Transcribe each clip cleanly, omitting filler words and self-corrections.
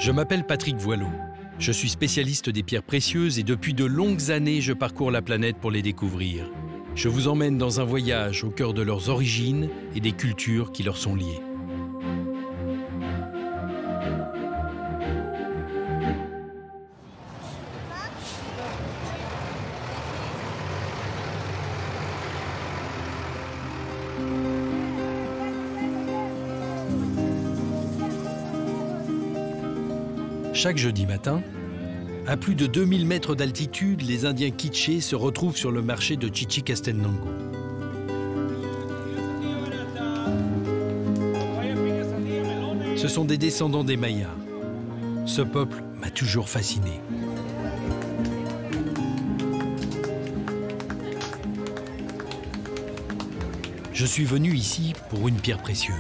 Je m'appelle Patrick Voileau. Je suis spécialiste des pierres précieuses et depuis de longues années, je parcours la planète pour les découvrir. Je vous emmène dans un voyage au cœur de leurs origines et des cultures qui leur sont liées. Chaque jeudi matin, à plus de 2000 mètres d'altitude, les Indiens Quichés se retrouvent sur le marché de Chichicastenango. Ce sont des descendants des Mayas. Ce peuple m'a toujours fasciné. Je suis venu ici pour une pierre précieuse,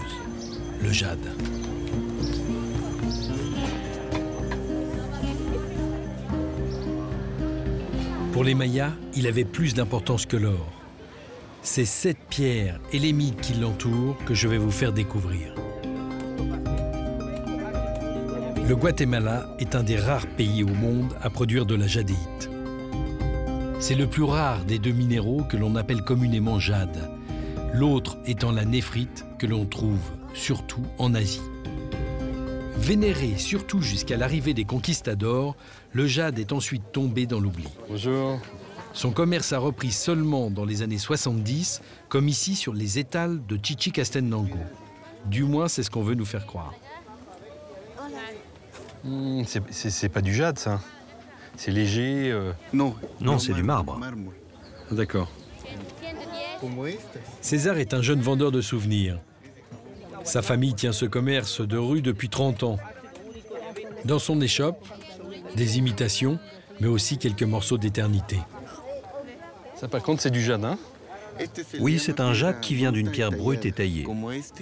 le jade. Pour les Mayas, il avait plus d'importance que l'or. C'est cette pierre et les mythes qui l'entourent que je vais vous faire découvrir. Le Guatemala est un des rares pays au monde à produire de la jadéite. C'est le plus rare des deux minéraux que l'on appelle communément jade, l'autre étant la néphrite que l'on trouve surtout en Asie. Vénéré surtout jusqu'à l'arrivée des conquistadors, le jade est ensuite tombé dans l'oubli. Bonjour. Son commerce a repris seulement dans les années 70, comme ici sur les étals de Chichicastenango. Du moins, c'est ce qu'on veut nous faire croire. C'est pas du jade, ça. C'est léger. Non, c'est du marbre. D'accord. César est un jeune vendeur de souvenirs. Sa famille tient ce commerce de rue depuis 30 ans. Dans son échoppe, des imitations, mais aussi quelques morceaux d'éternité. Ça, par contre, c'est du jade, hein? Oui, c'est un jade qui vient d'une pierre brute et taillée,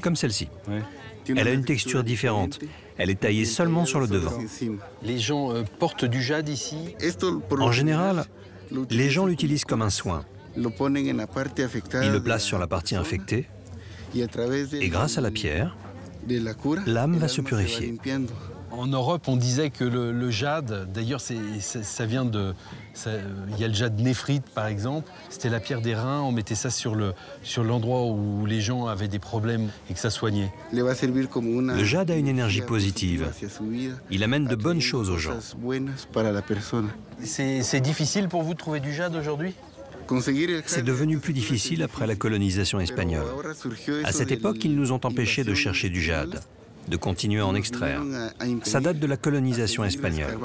comme celle-ci. Ouais. Elle a une texture différente. Elle est taillée seulement sur le devant. Les gens portent du jade ici. En général, les gens l'utilisent comme un soin. Ils le placent sur la partie infectée et grâce à la pierre, l'âme va se purifier. En Europe, on disait que le jade, d'ailleurs, ça vient de... Il y a le jade néphrite, par exemple. C'était la pierre des reins, on mettait ça sur l'endroit où les gens avaient des problèmes et que ça soignait. Le jade a une énergie positive. Il amène de bonnes choses aux gens. C'est difficile pour vous de trouver du jade aujourd'hui ? C'est devenu plus difficile après la colonisation espagnole. À cette époque, ils nous ont empêchés de chercher du jade, de continuer à en extraire. Ça date de la colonisation espagnole.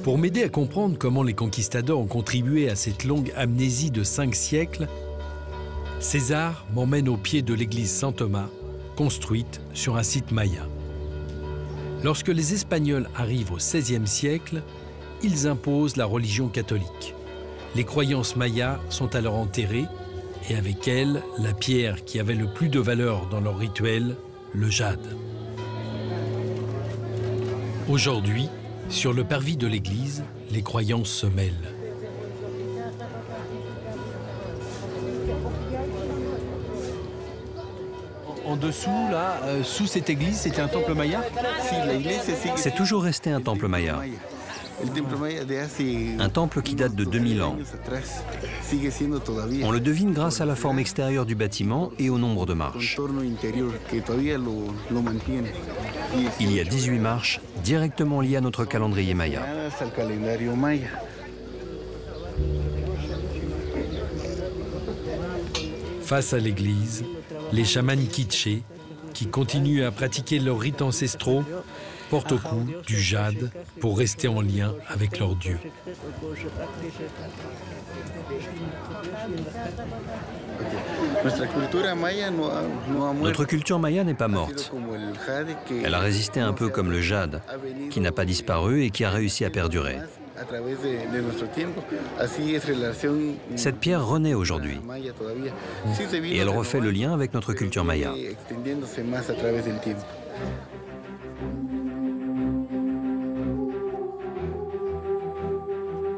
Pour m'aider à comprendre comment les conquistadors ont contribué à cette longue amnésie de 5 siècles, César m'emmène au pied de l'église Saint-Thomas, construite sur un site maya. Lorsque les Espagnols arrivent au XVIe siècle, ils imposent la religion catholique. Les croyances mayas sont alors enterrées et avec elles, la pierre qui avait le plus de valeur dans leur rituel, le jade. Aujourd'hui, sur le parvis de l'église, les croyances se mêlent. En dessous, là, sous cette église, c'était un temple maya? C'est toujours resté un temple maya. Un temple qui date de 2000 ans. On le devine grâce à la forme extérieure du bâtiment et au nombre de marches. Il y a 18 marches directement liées à notre calendrier maya. Face à l'église, les chamans quichés, qui continuent à pratiquer leurs rites ancestraux, portent au cou du jade pour rester en lien avec leur dieu. Notre culture maya n'est pas morte. Elle a résisté un peu comme le jade, qui n'a pas disparu et qui a réussi à perdurer. Cette pierre renaît aujourd'hui et elle refait le lien avec notre culture maya.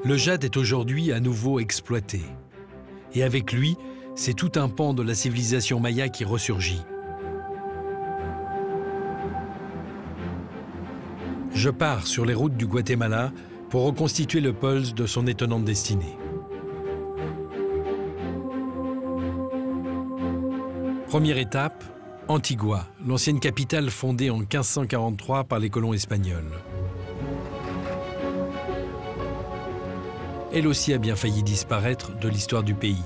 Le jade est aujourd'hui à nouveau exploité. Et avec lui, c'est tout un pan de la civilisation maya qui ressurgit. Je pars sur les routes du Guatemala pour reconstituer le pulse de son étonnante destinée. Première étape, Antigua, l'ancienne capitale fondée en 1543 par les colons espagnols. Elle aussi a bien failli disparaître de l'histoire du pays.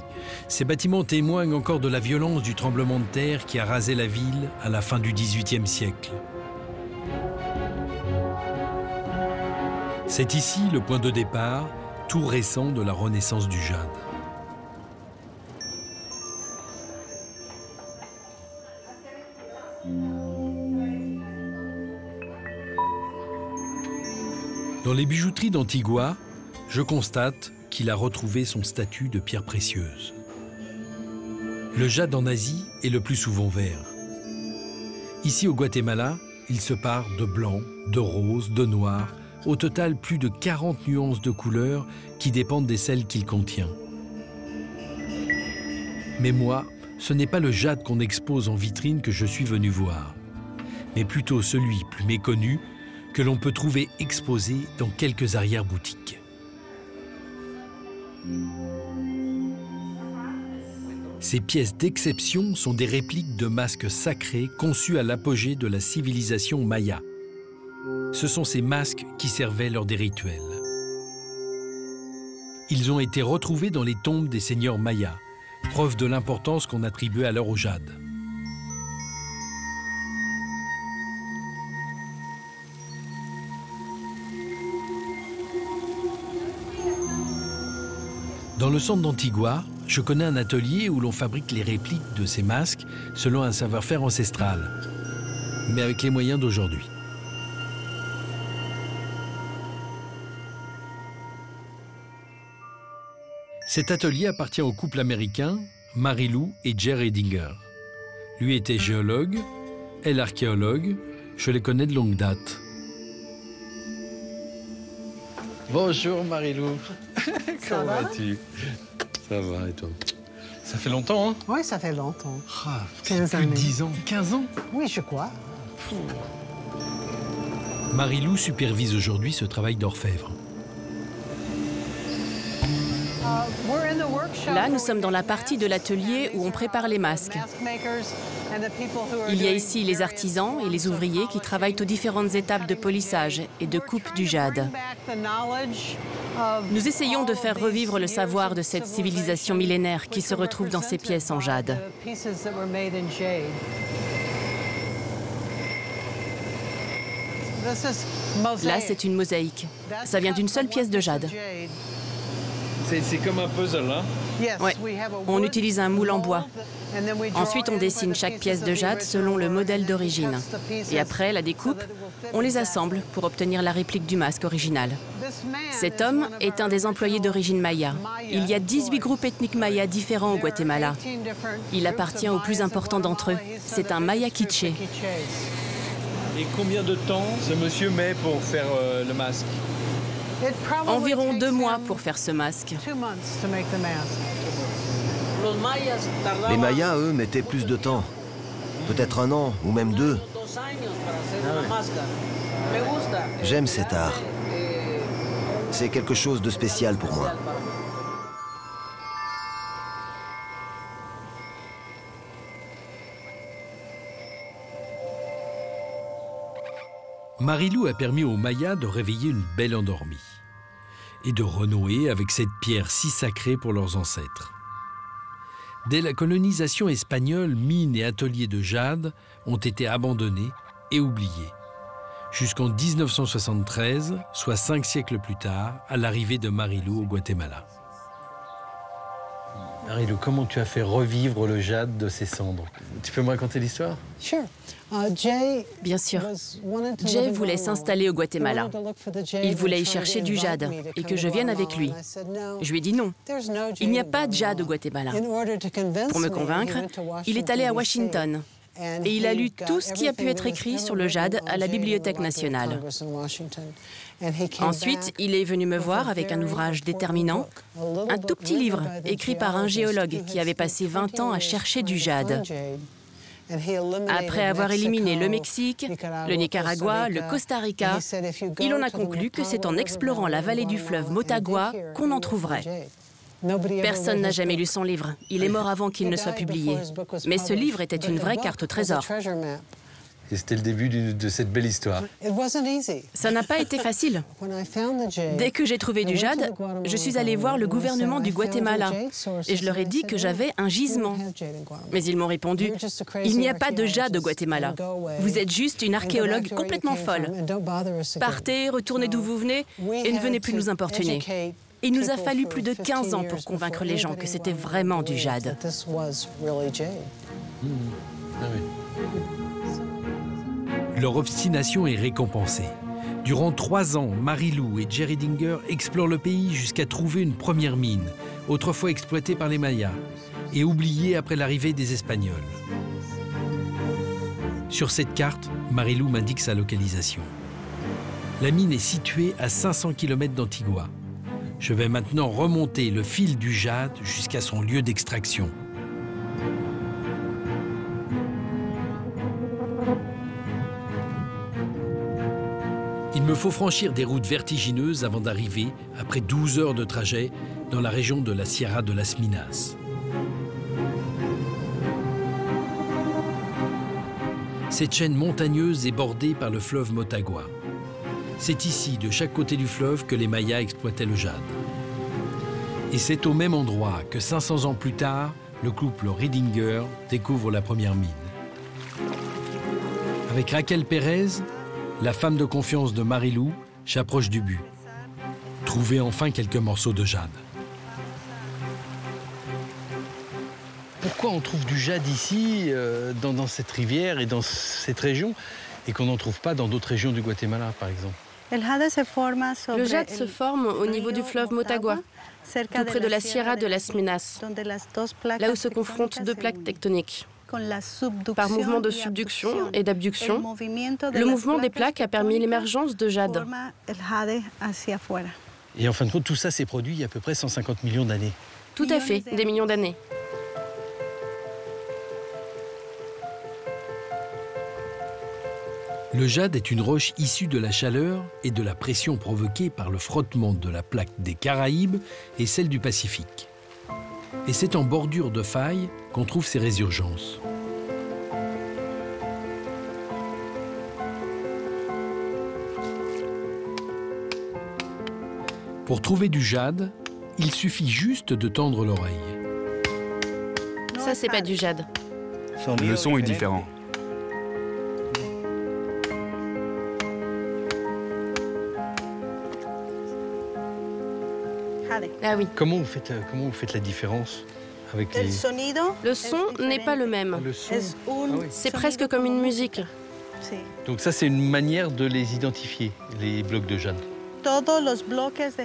Ces bâtiments témoignent encore de la violence du tremblement de terre qui a rasé la ville à la fin du XVIIIe siècle. C'est ici le point de départ, tout récent de la renaissance du jade. Dans les bijouteries d'Antigua, je constate qu'il a retrouvé son statut de pierre précieuse. Le jade en Asie est le plus souvent vert. Ici au Guatemala, il se part de blanc, de rose, de noir, au total plus de 40 nuances de couleurs qui dépendent des sels qu'il contient. Mais moi, ce n'est pas le jade qu'on expose en vitrine que je suis venu voir, mais plutôt celui plus méconnu que l'on peut trouver exposé dans quelques arrière-boutiques. Ces pièces d'exception sont des répliques de masques sacrés conçus à l'apogée de la civilisation maya. Ce sont ces masques qui servaient lors des rituels. Ils ont été retrouvés dans les tombes des seigneurs mayas, preuve de l'importance qu'on attribuait alors au jade. Dans le centre d'Antigua, je connais un atelier où l'on fabrique les répliques de ces masques selon un savoir-faire ancestral, mais avec les moyens d'aujourd'hui. Cet atelier appartient au couple américain Marilou et Jay Redinger. Lui était géologue, elle archéologue, je les connais de longue date. Bonjour Marilou. Comment vas-tu? Ça va et toi? Ça fait longtemps, hein? Oui, ça fait longtemps. Ah, 15 plus années. de 10 ans. 15 ans? Oui, je crois. Marilou supervise aujourd'hui ce travail d'orfèvre. Là, nous sommes dans la partie de l'atelier où on prépare les masques. Il y a ici les artisans et les ouvriers qui travaillent aux différentes étapes de polissage et de coupe du jade. Nous essayons de faire revivre le savoir de cette civilisation millénaire qui se retrouve dans ces pièces en jade. Là, c'est une mosaïque. Ça vient d'une seule pièce de jade. C'est comme un puzzle, hein? Ouais. On utilise un moule en bois. Ensuite, on dessine chaque pièce de jade selon le modèle d'origine. Et après la découpe, on les assemble pour obtenir la réplique du masque original. Cet homme est un des employés d'origine maya. Il y a 18 groupes ethniques mayas différents au Guatemala. Il appartient au plus important d'entre eux. C'est un maya quiché. Et combien de temps ce monsieur met pour faire le masque? Environ 2 mois pour faire ce masque. Les Mayas, eux, mettaient plus de temps. Peut-être 1 an, ou même 2. J'aime cet art. C'est quelque chose de spécial pour moi. Marilou a permis aux Mayas de réveiller une belle endormie et de renouer avec cette pierre si sacrée pour leurs ancêtres. Dès la colonisation espagnole, mines et ateliers de jade ont été abandonnés et oubliés, jusqu'en 1973, soit 5 siècles plus tard, à l'arrivée de Marilou au Guatemala. Marilou, comment tu as fait revivre le jade de ses cendres? Tu peux me raconter l'histoire? Bien sûr. Jay voulait s'installer au Guatemala. Il voulait y chercher du jade et que je vienne avec lui. Je lui ai dit non. Il n'y a pas de jade au Guatemala. Pour me convaincre, il est allé à Washington. Et il a lu tout ce qui a pu être écrit sur le jade à la Bibliothèque nationale. Ensuite, il est venu me voir avec un ouvrage déterminant, un tout petit livre écrit par un géologue qui avait passé 20 ans à chercher du jade. Après avoir éliminé le Mexique, le Nicaragua, le Costa Rica, il en a conclu que c'est en explorant la vallée du fleuve Motagua qu'on en trouverait. Personne n'a jamais lu son livre. Il est mort avant qu'il ne soit publié. Mais ce livre était une vraie carte au trésor. Et c'était le début de cette belle histoire. Ça n'a pas été facile. Dès que j'ai trouvé du jade, je suis allée voir le gouvernement du Guatemala et je leur ai dit que j'avais un gisement. Mais ils m'ont répondu « Il n'y a pas de jade au Guatemala. Vous êtes juste une archéologue complètement folle. Partez, retournez d'où vous venez et ne venez plus nous importuner. » Il nous a fallu plus de 15 ans pour convaincre les gens que c'était vraiment du jade. Leur obstination est récompensée. Durant 3 ans, Marie-Lou et Jerry Dinger explorent le pays jusqu'à trouver une première mine, autrefois exploitée par les Mayas, et oubliée après l'arrivée des Espagnols. Sur cette carte, Marie-Lou m'indique sa localisation. La mine est située à 500 km d'Antigua. Je vais maintenant remonter le fil du jade jusqu'à son lieu d'extraction. Il me faut franchir des routes vertigineuses avant d'arriver, après 12 heures de trajet, dans la région de la Sierra de las Minas. Cette chaîne montagneuse est bordée par le fleuve Motagua. C'est ici, de chaque côté du fleuve, que les Mayas exploitaient le jade. Et c'est au même endroit que 500 ans plus tard, le couple Riedinger découvre la première mine. Avec Raquel Pérez, la femme de confiance de Marie-Lou, j'approche du but. Trouver enfin quelques morceaux de jade. Pourquoi on trouve du jade ici, dans cette rivière et dans cette région, et qu'on n'en trouve pas dans d'autres régions du Guatemala, par exemple? Le jade se forme au niveau du fleuve Motagua, tout près de la Sierra de las Minas, là où se confrontent 2 plaques tectoniques. Par mouvement de subduction et d'abduction, le mouvement des plaques a permis l'émergence de jade. Et en fin de compte, tout ça s'est produit il y a à peu près 150 millions d'années. Tout à fait, des millions d'années. Le jade est une roche issue de la chaleur et de la pression provoquée par le frottement de la plaque des Caraïbes et celle du Pacifique. Et c'est en bordure de faille qu'on trouve ces résurgences. Pour trouver du jade, il suffit juste de tendre l'oreille. Ça, c'est pas du jade. Le son est différent. Ah oui. Comment vous faites la différence avec les... Le son n'est pas le même. Le son. C'est presque comme une musique. Donc ça, c'est une manière de les identifier, les blocs de jade.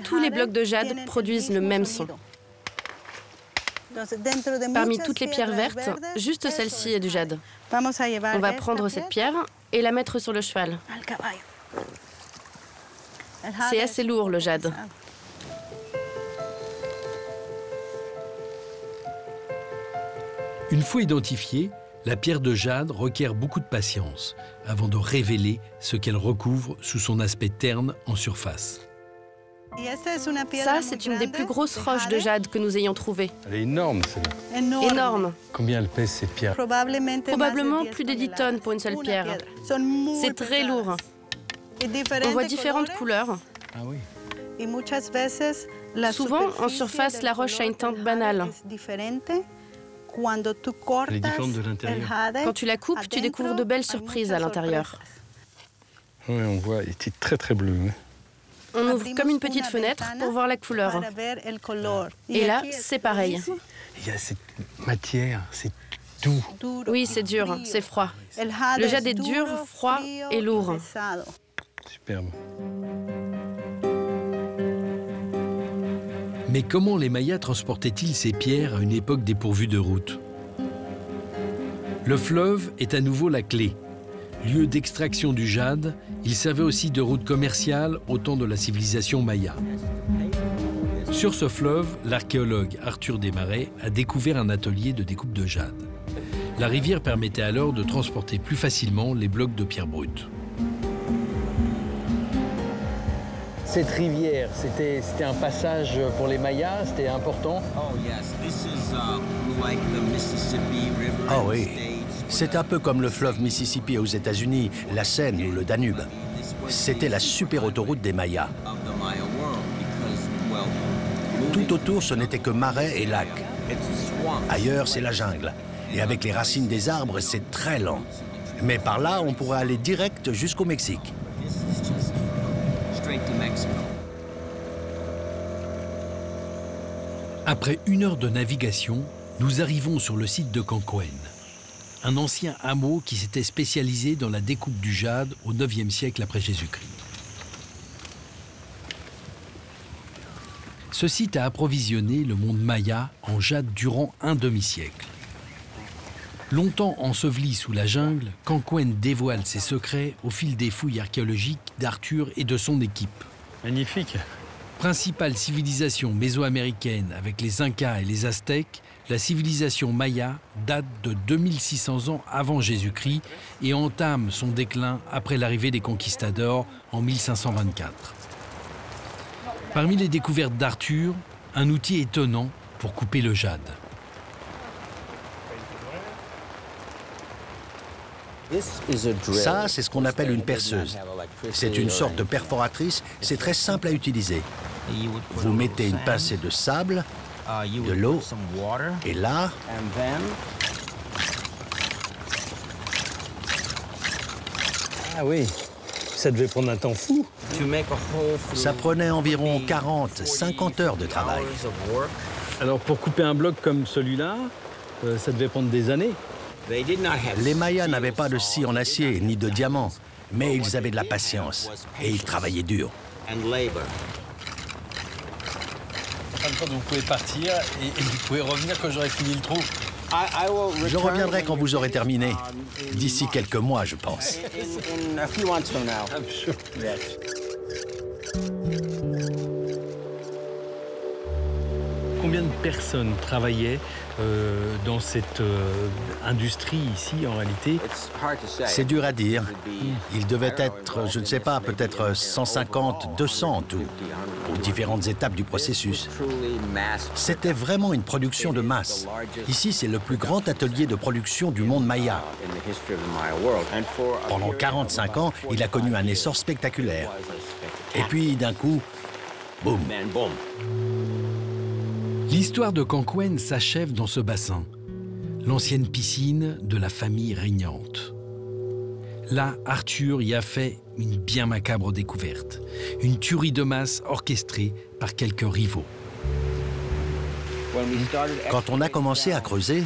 Tous les blocs de jade produisent le même son. Parmi toutes les pierres vertes, juste celle-ci est du jade. On va prendre cette pierre et la mettre sur le cheval. C'est assez lourd, le jade. Une fois identifiée, la pierre de jade requiert beaucoup de patience avant de révéler ce qu'elle recouvre sous son aspect terne en surface. Ça, c'est une des plus grosses roches de jade que nous ayons trouvées. Elle est énorme, celle-là. Énorme. Combien elle pèse, cette pierre? Probablement plus de 10 tonnes pour une seule pierre. C'est très lourd. On voit différentes couleurs. Ah oui. Souvent, en surface, la roche a une teinte banale. Elle est différente de l'intérieur. Quand tu la coupes, tu découvres de belles surprises à l'intérieur. Oui, on voit, elle était très très bleue. On ouvre comme une petite fenêtre pour voir la couleur. Et là, c'est pareil. Il y a cette matière, c'est doux. Oui, c'est dur, c'est froid. Le jade est dur, froid et lourd. Superbe. Mais comment les Mayas transportaient-ils ces pierres à une époque dépourvue de route? Le fleuve est à nouveau la clé. Lieu d'extraction du jade, il servait aussi de route commerciale au temps de la civilisation maya. Sur ce fleuve, l'archéologue Arthur Desmarais a découvert un atelier de découpe de jade. La rivière permettait alors de transporter plus facilement les blocs de pierre brute. Cette rivière, c'était un passage pour les Mayas, c'était important. Ah oui, c'est un peu comme le fleuve Mississippi aux États-Unis, la Seine ou le Danube. C'était la super autoroute des Mayas. Tout autour, ce n'était que marais et lacs. Ailleurs, c'est la jungle. Et avec les racines des arbres, c'est très lent. Mais par là, on pourrait aller direct jusqu'au Mexique. Après 1 heure de navigation, nous arrivons sur le site de Cancoén, un ancien hameau qui s'était spécialisé dans la découpe du jade au IXe siècle après Jésus-Christ. Ce site a approvisionné le monde maya en jade durant un demi-siècle. Longtemps enseveli sous la jungle, Cancoén dévoile ses secrets au fil des fouilles archéologiques d'Arthur et de son équipe. Magnifique. Principale civilisation mésoaméricaine avec les Incas et les Aztèques, la civilisation maya date de 2600 ans avant Jésus-Christ et entame son déclin après l'arrivée des conquistadors en 1524. Parmi les découvertes d'Arthur, un outil étonnant pour couper le jade. Ça, c'est ce qu'on appelle une perceuse. C'est une sorte de perforatrice, c'est très simple à utiliser. Vous mettez une pincée de sable, de l'eau, et là... Ah oui, ça devait prendre un temps fou. Ça prenait environ 40-50 heures de travail. Alors pour couper un bloc comme celui-là, ça devait prendre des années. Les Mayas n'avaient pas de scie en acier ni de diamants, mais ils avaient de la patience et ils travaillaient dur. Vous pouvez partir et vous pouvez revenir quand j'aurai fini le trou. Je reviendrai quand vous aurez terminé. D'ici quelques mois, je pense. Combien de personnes travaillaient dans cette industrie ici, en réalité? C'est dur à dire. Il devait être, je ne sais pas, peut-être 150, 200 en tout, aux différentes étapes du processus. C'était vraiment une production de masse. Ici, c'est le plus grand atelier de production du monde maya. Pendant 45 ans, il a connu un essor spectaculaire. Et puis, d'un coup, boum. L'histoire de Cancoén s'achève dans ce bassin, l'ancienne piscine de la famille régnante. Là, Arthur y a fait une bien macabre découverte, une tuerie de masse orchestrée par quelques rivaux. Quand on a commencé à creuser,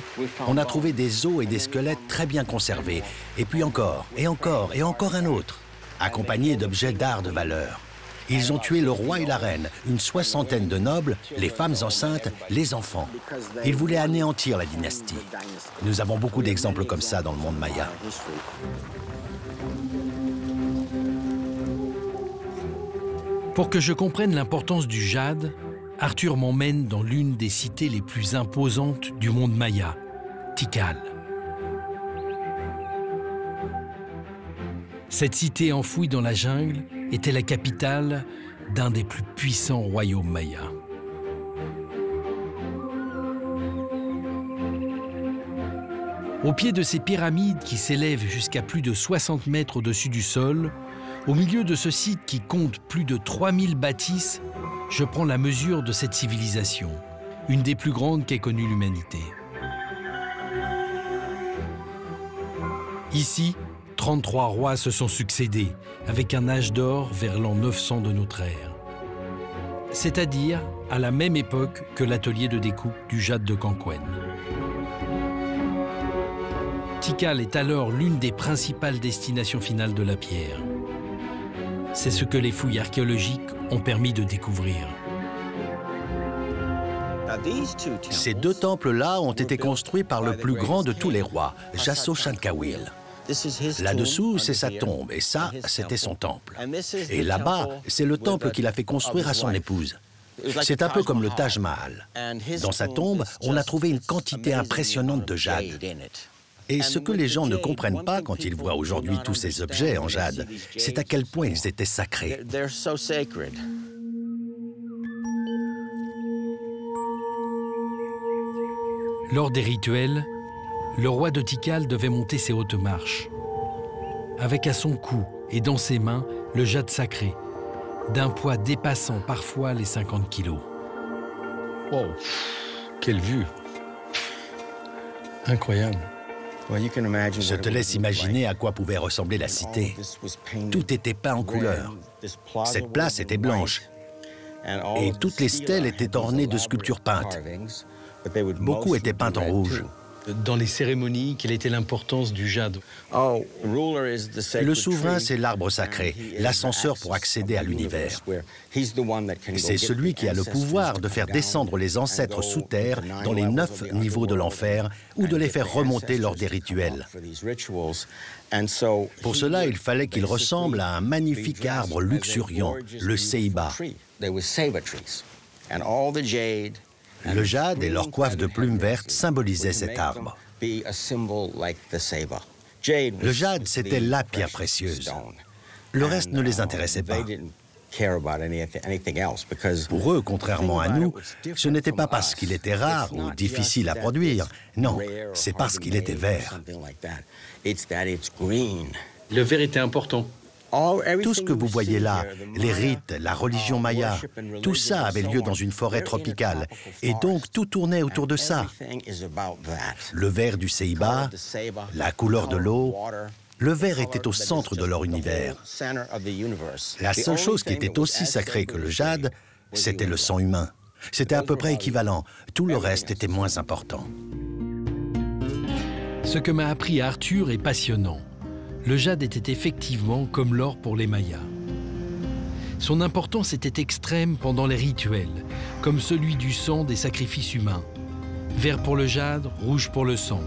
on a trouvé des os et des squelettes très bien conservés, et puis encore, et encore, et encore un autre, accompagnés d'objets d'art de valeur. Ils ont tué le roi et la reine, une 60aine de nobles, les femmes enceintes, les enfants. Ils voulaient anéantir la dynastie. Nous avons beaucoup d'exemples comme ça dans le monde maya. Pour que je comprenne l'importance du jade, Arthur m'emmène dans l'une des cités les plus imposantes du monde maya, Tikal. Cette cité enfouie dans la jungle était la capitale d'un des plus puissants royaumes mayas. Au pied de ces pyramides qui s'élèvent jusqu'à plus de 60 mètres au-dessus du sol, au milieu de ce site qui compte plus de 3000 bâtisses, je prends la mesure de cette civilisation, une des plus grandes qu'ait connue l'humanité. Ici, 33 rois se sont succédés, avec un âge d'or vers l'an 900 de notre ère. C'est-à-dire à la même époque que l'atelier de découpe du jade de Cancoén. Tikal est alors l'une des principales destinations finales de la pierre. C'est ce que les fouilles archéologiques ont permis de découvrir. Ces deux temples-là ont été construits par le plus grand de tous les rois, Jasso-Chankawil. Là-dessous, c'est sa tombe, et ça, c'était son temple. Et là-bas, c'est le temple qu'il a fait construire à son épouse. C'est un peu comme le Taj Mahal. Dans sa tombe, on a trouvé une quantité impressionnante de jade. Et ce que les gens ne comprennent pas quand ils voient aujourd'hui tous ces objets en jade, c'est à quel point ils étaient sacrés. Lors des rituels, le roi de Tikal devait monter ses hautes marches, avec à son cou et dans ses mains le jade sacré, d'un poids dépassant parfois les 50 kilos. Wow, quelle vue! Incroyable. Je te laisse imaginer à quoi pouvait ressembler la cité. Tout était peint en couleur. Cette place était blanche. Et toutes les stèles étaient ornées de sculptures peintes. Beaucoup étaient peintes en rouge. Dans les cérémonies, quelle était l'importance du jade? Le souverain, c'est l'arbre sacré, l'ascenseur pour accéder à l'univers. C'est celui qui a le pouvoir de faire descendre les ancêtres sous terre dans les 9 niveaux de l'enfer ou de les faire remonter lors des rituels. Pour cela, il fallait qu'il ressemble à un magnifique arbre luxuriant, le ceiba. Le jade et leur coiffe de plumes vertes symbolisaient cet arbre. Le jade, c'était la pierre précieuse. Le reste ne les intéressait pas. Pour eux, contrairement à nous, ce n'était pas parce qu'il était rare ou difficile à produire. Non, c'est parce qu'il était vert. Le vert était important. Tout ce que vous voyez là, les rites, la religion maya, tout ça avait lieu dans une forêt tropicale. Et donc, tout tournait autour de ça. Le vert du ceiba, la couleur de l'eau, le vert était au centre de leur univers. La seule chose qui était aussi sacrée que le jade, c'était le sang humain. C'était à peu près équivalent. Tout le reste était moins important. Ce que m'a appris Arthur est passionnant. Le jade était effectivement comme l'or pour les Mayas. Son importance était extrême pendant les rituels, comme celui du sang des sacrifices humains. Vert pour le jade, rouge pour le sang.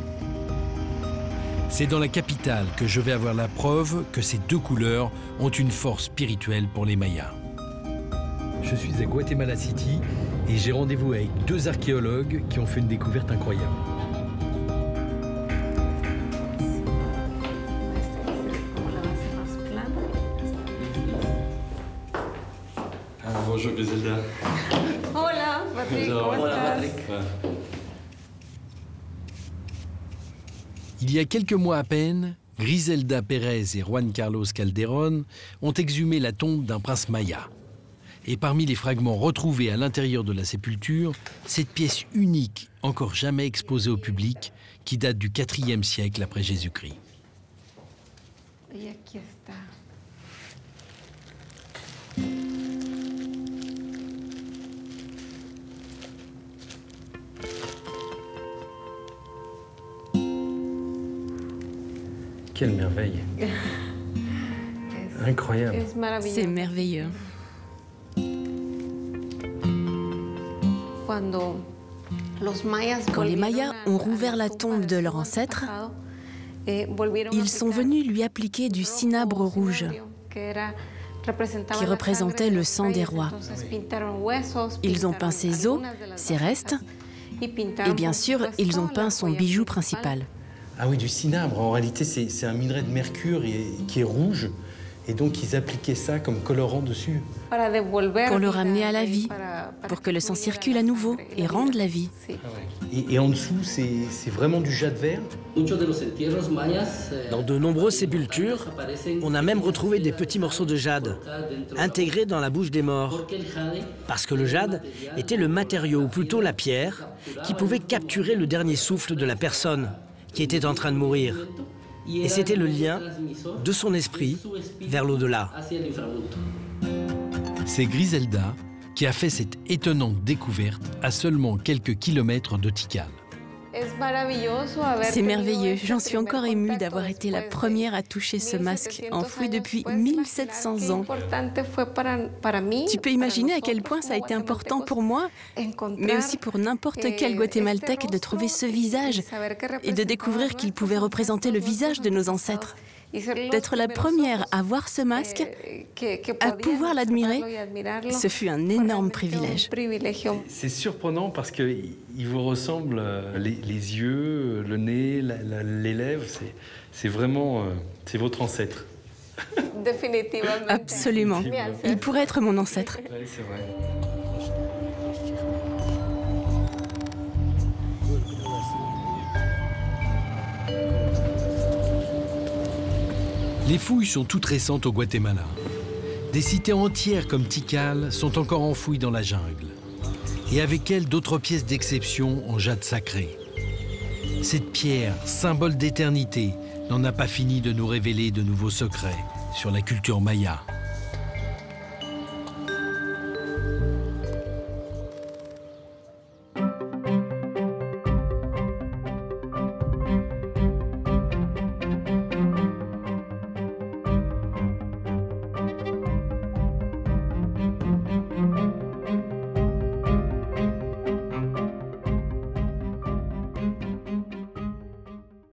C'est dans la capitale que je vais avoir la preuve que ces deux couleurs ont une force spirituelle pour les Mayas. Je suis à Guatemala City et j'ai rendez-vous avec 2 archéologues qui ont fait une découverte incroyable. Bonjour Griselda. Hola, Patrick. Hola, Patrick. Il y a quelques mois à peine, Griselda Pérez et Juan Carlos Calderón ont exhumé la tombe d'un prince maya. Et parmi les fragments retrouvés à l'intérieur de la sépulture, cette pièce unique, encore jamais exposée au public, qui date du IVe siècle après Jésus-Christ. Y aquí está. Quelle merveille. Incroyable. C'est merveilleux. Quand les Mayas ont rouvert la tombe de leur ancêtre, ils sont venus lui appliquer du cinabre rouge, qui représentait le sang des rois. Ils ont peint ses os, ses restes, et bien sûr, ils ont peint son bijou principal. Ah oui, du cinabre. En réalité, c'est un minerai de mercure qui est rouge. Et donc, ils appliquaient ça comme colorant dessus. Pour le ramener à la vie, pour que le sang circule à nouveau et rende la vie. Et en dessous, c'est vraiment du jade vert? Dans de nombreuses sépultures, on a même retrouvé des petits morceaux de jade, intégrés dans la bouche des morts. Parce que le jade était le matériau, ou plutôt la pierre, qui pouvait capturer le dernier souffle de la personne qui était en train de mourir. Et c'était le lien de son esprit vers l'au-delà. C'est Griselda qui a fait cette étonnante découverte à seulement quelques kilomètres de Tikal. C'est merveilleux, j'en suis encore émue d'avoir été la première à toucher ce masque, enfoui depuis 1700 ans. Tu peux imaginer à quel point ça a été important pour moi, mais aussi pour n'importe quel Guatémaltèque de trouver ce visage et de découvrir qu'il pouvait représenter le visage de nos ancêtres. D'être la première à voir ce masque, à pouvoir l'admirer, ce fut un énorme privilège. C'est surprenant parce qu'il vous ressemble, les yeux, le nez, les lèvres, c'est vraiment, c'est votre ancêtre. Absolument. Il pourrait être mon ancêtre. Oui, c'est vrai. Les fouilles sont toutes récentes au Guatemala. Des cités entières comme Tikal sont encore enfouies dans la jungle. Et avec elles, d'autres pièces d'exception en jade sacré. Cette pierre, symbole d'éternité, n'en a pas fini de nous révéler de nouveaux secrets sur la culture maya.